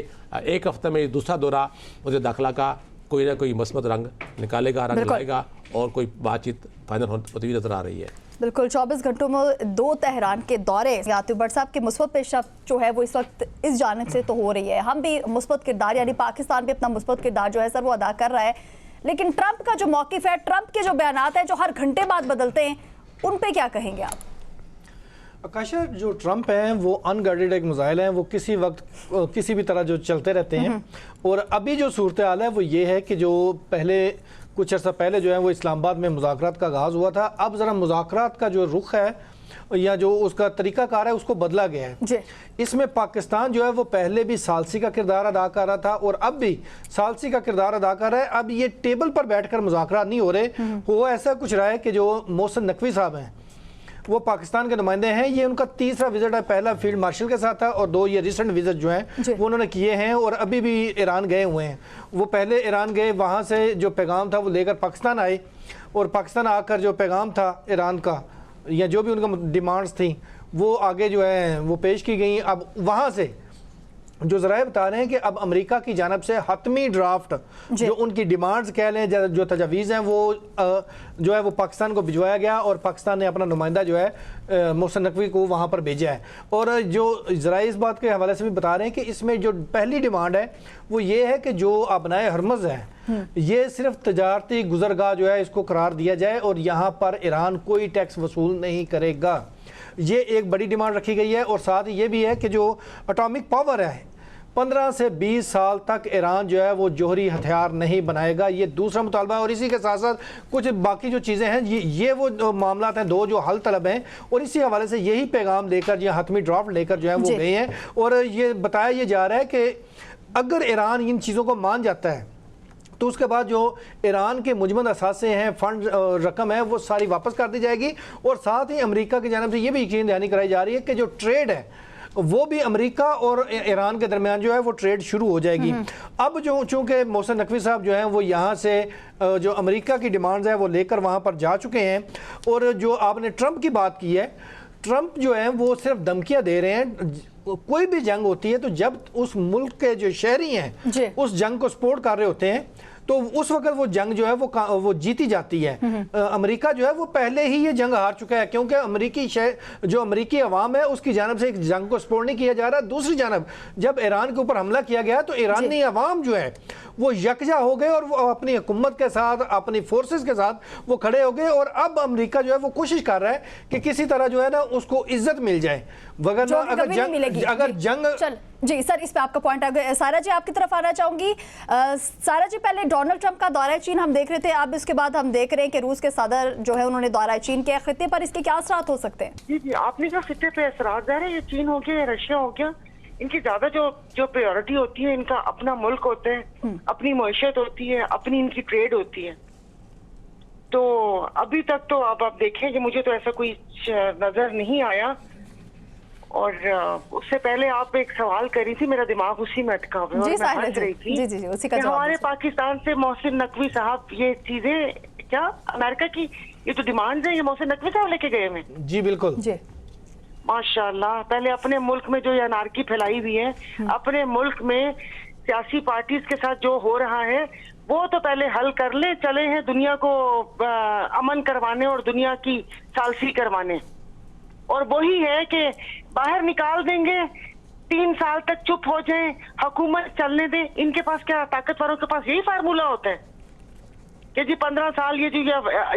एक हफ्ते में दूसरा दौरा वज़ीर दाखिला का कोई ना कोई मस्बत रंग निकालेगा, रंग लाएगा और कोई बातचीत फाइनल होती हुई नजर आ रही है। बिल्कुल, 24 घंटों में 2 तेहरान के दौरे। यातुब भट्ट साहब की मुस्बत पेशरफ्त जो है वो इस वक्त इस जानिब से तो हो रही है, हम भी मुस्बत किरदार यानी पाकिस्तान भी अपना मुस्बत किरदार जो है सर वो अदा कर रहा है। लेकिन ट्रंप का जो मौक़िफ़ है, ट्रंप के जो बयानात हैं जो हर घंटे बाद बदलते हैं, उन पे क्या कहेंगे आप? आकाशा, जो ट्रंप हैं वो अनगाइडेड एक मिसाइल हैं, वो किसी वक्त किसी भी तरह जो चलते रहते हैं। और अभी जो सूरत हाल है वो ये है कि जो पहले कुछ अर्सा पहले जो है वो इस्लामाबाद में मुज़ाकरात का आगाज़ हुआ था, अब ज़रा मुज़ाकरात का जो रुख है या जो उसका तरीक़ाकार है उसको बदला गया है। इसमें पाकिस्तान जो है वो पहले भी सालसी का किरदार अदा कर रहा था और अब भी सालसी का किरदार अदा कर रहा है। अब ये टेबल पर बैठकर मुज़ाकरात नहीं हो रहे, वो ऐसा कुछ रहा है कि जो मोहसिन नकवी साहब हैं वो पाकिस्तान के नुमाइंदे हैं, ये उनका तीसरा विजिट है। पहला फील्ड मार्शल के साथ था और 2 ये रिसेंट विजिट जो हैं वो उन्होंने किए हैं और अभी भी ईरान गए हुए हैं। वो पहले ईरान गए, वहाँ से जो पैगाम था वो लेकर पाकिस्तान आए और पाकिस्तान आकर जो पैगाम था ईरान का या जो भी उनका डिमांड्स थी वो आगे जो है वो पेश की गई। अब वहाँ से जो ज़राए बता रहे हैं कि अब अमेरिका की जानब से हतमी ड्राफ्ट जो उनकी डिमांड्स कह लें, जो तजावीज़ हैं, वो जो है वो पाकिस्तान को भिजवाया गया और पाकिस्तान ने अपना नुमाइंदा जो है मोहसिन नकवी को वहाँ पर भेजा है। और जो ज़राए इस बात के हवाले से भी बता रहे हैं कि इसमें जो पहली डिमांड है वो ये है कि जो अबनाए हरमज़ हैं ये सिर्फ तजारती गुजरगाह जो है इसको करार दिया जाए और यहाँ पर ईरान कोई टैक्स वसूल नहीं करेगा। ये एक बड़ी डिमांड रखी गई है। और साथ ही ये भी है कि जो एटॉमिक पावर है 15 से 20 साल तक ईरान जो है वो जोहरी हथियार नहीं बनाएगा, ये दूसरा मुतालबा है। और इसी के साथ साथ कुछ बाकी जो चीज़ें हैं ये वो मामला हैं दो जो हल तलब हैं और इसी हवाले से यही पैगाम लेकर या हतमी ड्राफ्ट लेकर जो है वो गए हैं। और ये बताया ये जा रहा है कि अगर ईरान इन चीज़ों को मान जाता है तो उसके बाद जो ईरान के मुजमद असासे हैं, फंड रकम है, वो सारी वापस कर दी जाएगी। और साथ ही अमेरिका की जानिब से ये भी यकीन दहानी कराई जा रही है कि जो ट्रेड है वो भी अमेरिका और ईरान के दरमियान जो है वो ट्रेड शुरू हो जाएगी। अब जो चूँकि मोहसिन नकवी साहब जो हैं वो यहाँ से जो अमेरिका की डिमांड्स है वो लेकर वहाँ पर जा चुके हैं। और जो आपने ट्रंप की बात की है, ट्रंप जो है वो सिर्फ धमकियाँ दे रहे हैं। कोई भी जंग होती है तो जब उस मुल्क के जो शहरी हैं उस जंग को सपोर्ट कर रहे होते हैं तो उस वक्त वो जंग जो है वो जीती जाती है। अमेरिका जो है वो पहले ही ये जंग हार चुका है क्योंकि अमेरिकी अवाम है उसकी जानब से एक जंग को सपोर्ट नहीं किया जा रहा। दूसरी जानब जब ईरान के ऊपर हमला किया गया तो ईरानी अवाम जो है वो यकजा हो गए और वो अपनी हुकूमत के साथ, अपनी फोर्सेस के साथ वो खड़े हो गए। और अब अमेरिका जो है वो कोशिश कर रहा है कि किसी तरह जो है ना उसको इज्जत मिल जाए, वगरना अगर जंग चल जी सर, इस पे आपका पॉइंट आ गया। सारा जी आपकी तरफ आना चाहूंगी। सारा जी, पहले डोनाल्ड ट्रंप का दौरा चीन हम देख रहे थे, अब इसके बाद हम देख रहे हैं कि रूस के सदर जो है उन्होंने दौरा चीन किया। खित्ते पर इसके क्या असरात हो सकते हैं? जी आपने कहा खित्ते पे असरात ज़ाहिर है, ये चीन हो गया या रशिया हो गया, इनकी ज्यादा जो प्रायोरिटी होती है, इनका अपना मुल्क होता है, अपनी मईशत होती है, अपनी इनकी ट्रेड होती है। तो अभी तक तो अब आप देखें कि मुझे तो ऐसा कोई नजर नहीं आया। और उससे पहले आप एक सवाल करी थी, मेरा दिमाग उसी में अटका हुआ और मैं हंस रही थी। जी, उसी का जवाब हमारे पाकिस्तान से मोहसिन नकवी साहब ये चीजें क्या अमेरिका की ये तो डिमांड्स है, ये मोहसिन नकवी साहब लेके गए हैं? जी बिल्कुल जी माशाल्लाह। पहले अपने मुल्क में जो ये अनारकी फैलाई हुई है, अपने मुल्क में सियासी पार्टीज के साथ जो हो रहा है वो तो पहले हल कर ले। चले हैं दुनिया को अमन करवाने और दुनिया की सालसी करवाने, और वही है कि बाहर निकाल देंगे, 3 साल तक चुप हो जाएं, हुकूमत चलने दें। इनके पास क्या, ताकतवरों के पास यही फार्मूला होता है कि जी 15 साल ये जो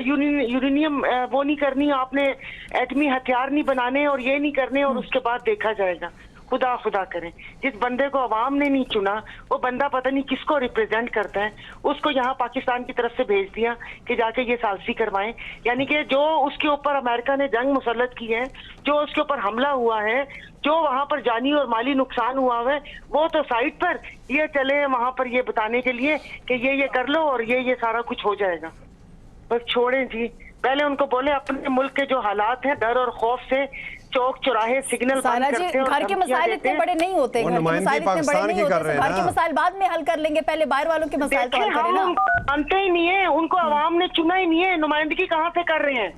यूरेनियम वो नहीं करनी, आपने एटमी हथियार नहीं बनाने और ये नहीं करने, और उसके बाद देखा जाएगा। खुदा करें, जिस बंदे को अवाम ने नहीं चुना वो बंदा पता नहीं किसको रिप्रेजेंट करता है, उसको यहाँ पाकिस्तान की तरफ से भेज दिया कि जाके ये सालसी करवाएं। यानी कि जो उसके ऊपर अमेरिका ने जंग मुसल्लत की है, जो उसके ऊपर हमला हुआ है, जो वहां पर जानी और माली नुकसान हुआ है, वो तो साइड पर, ये चले वहां पर ये बताने के लिए कि ये कर लो और ये सारा कुछ हो जाएगा। बस छोड़ें जी, पहले उनको बोले अपने मुल्क के जो हालात हैं, डर और खौफ से चौक चौराहे सिग्नल बंद करते हैं। घर के मसाइल इतने बड़े नहीं होते, घर के मसाइल इतने बड़े नहीं होते, घर के मसाइल बाद में हल कर लेंगे, पहले बाहर वालों के मसाइल तो हल करें ना। मानते ही नहीं है, उनको अवाम ने चुना ही नहीं है, नुमाइंदगी कहाँ से कर रहे हैं?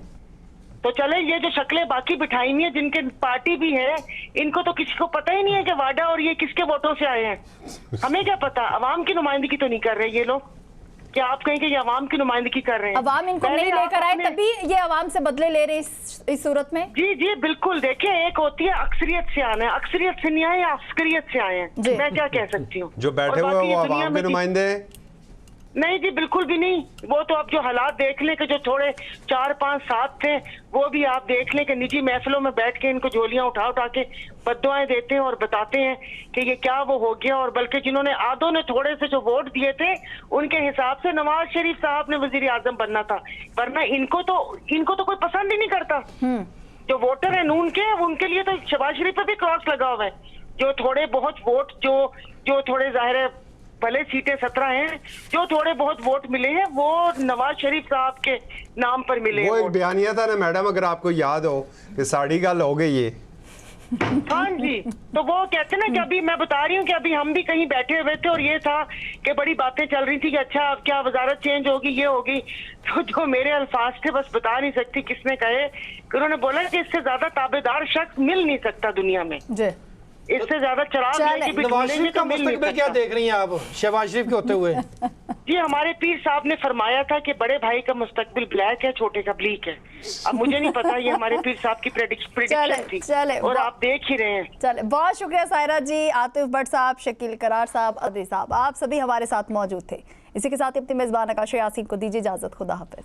तो चले ये जो शक्लें बाकी बिठाई हुई है, जिनके पार्टी भी है, इनको तो किसी को पता ही नहीं है कि वाडा और ये किसके वोटों से आए हैं। हमें क्या पता, अवाम की नुमाइंदगी तो नहीं कर रहे ये लोग। क्या आप कहेंगे ये अवाम की नुमाइंदगी कर रहे हैं? अवाम इनको नहीं लेकर आए तभी ये अवाम से बदले ले रहे इस सूरत में। जी बिल्कुल। देखिए, एक होती है अक्सरियत से आना है, अक्सरियत से नहीं आए या अक्सरियत से आए हैं, मैं क्या कह सकती हूँ। जो बैठे हुए वो अवाम के नुमाइंदे नहीं जी, बिल्कुल भी नहीं। वो तो आप जो हालात देख लें कि जो थोड़े 4, 5, 7 थे, वो भी आप देख लें कि निजी महफिलों में बैठ के इनको झोलियां उठा के बद्दुआएं देते हैं और बताते हैं कि ये क्या वो हो गया। और बल्कि जिन्होंने आधों ने थोड़े से जो वोट दिए थे, उनके हिसाब से नवाज शरीफ साहब ने वजीर आजम बनना था, वरना इनको तो कोई पसंद ही नहीं करता। जो वोटर है नून के, उनके लिए तो शहबाज शरीफ पे भी क्रॉस लगा हुआ है। जो थोड़े बहुत वोट जो थोड़े जाहिर है भले सीटें 17 हैं, जो थोड़े बहुत वोट मिले हैं वो नवाज शरीफ साहब के नाम पर मिले हैं। वो एक बयानिया था ना मैडम, अगर आपको याद हो कि साड़ी गल हो गई ये। हाँ जी, तो वो कहते ना कि अभी मैं बता रही हूँ कि अभी हम भी कहीं बैठे हुए थे और ये था कि बड़ी बातें चल रही थी कि अच्छा अब क्या वजारत चेंज होगी, ये होगी। तो जो मेरे अल्फाज थे, बस बता नहीं सकती किसने कहे, कि उन्होंने बोला कि इससे ज्यादा ताबेदार शख्स मिल नहीं सकता दुनिया में। इससे ज्यादा चराग चले। लेके भी नवाज ढूंढेंगे शरीफ तो का मिल नहीं मुस्तकबिल क्या सकता। देख रही हैं आप शहबाज शरीफ के होते हुए? जी हमारे पीर साहब ने फरमाया था कि बड़े भाई का मुस्तकबिल ब्लैक है, छोटे का ब्लीक है। अब मुझे नहीं पता, ये हमारे पीर साहब की प्रेडिक्शन थी चले। और आप देख ही रहे हैं। चले, बहुत शुक्रिया सायरा जी, आतिफ भट्ट साहब, शकील करार साहब, अदी साहब, आप सभी हमारे साथ मौजूद थे। इसी के साथ ही अपनी मेजबान आकाश यासीन को दीजिए इजाजत। खुदा हाफिज।